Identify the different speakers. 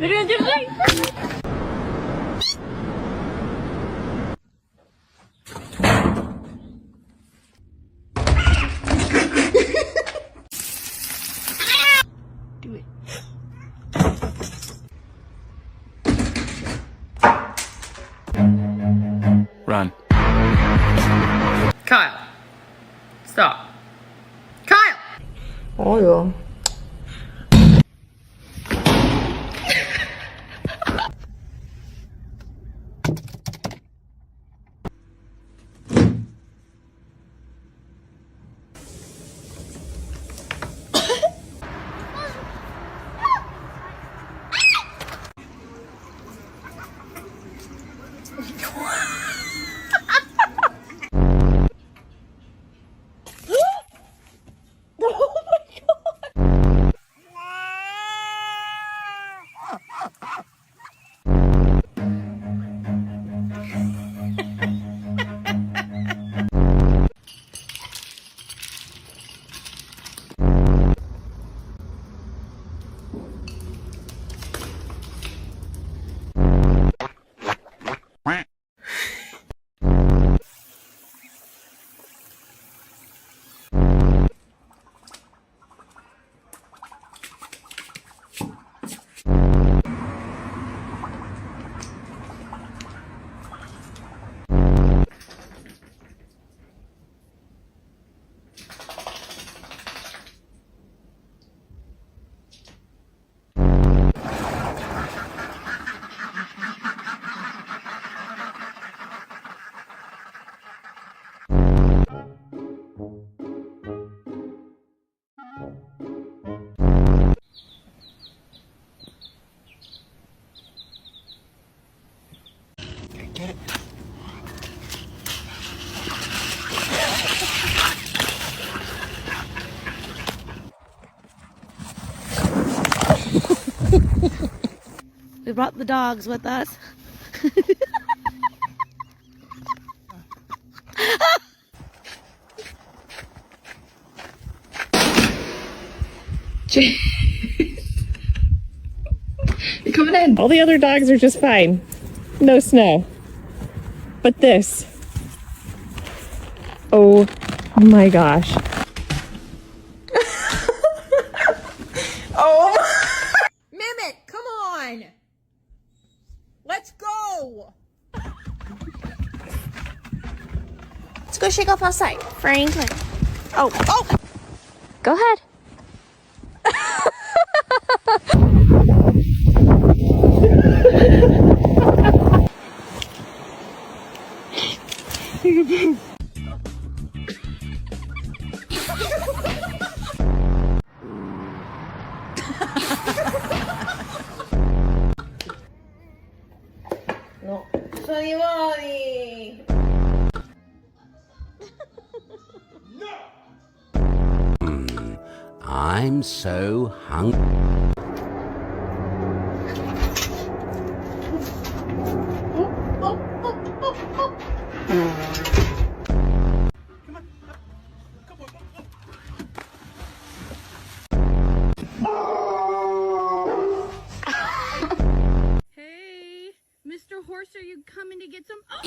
Speaker 1: Do it.
Speaker 2: Run.
Speaker 1: Kyle. Stop. Kyle!
Speaker 3: Oh ja.
Speaker 1: We brought the dogs with us.
Speaker 3: You're coming in. All the other dogs are just fine. No snow. But this. Oh my gosh. Oh.
Speaker 1: Mimic, come on! Let's go!
Speaker 4: Let's go shake off outside. Franklin. Oh. Go ahead.
Speaker 1: No. Sono i voli!
Speaker 5: I'm so hungry.
Speaker 1: Hey, Mr. Horse, are you coming to get some? Oh.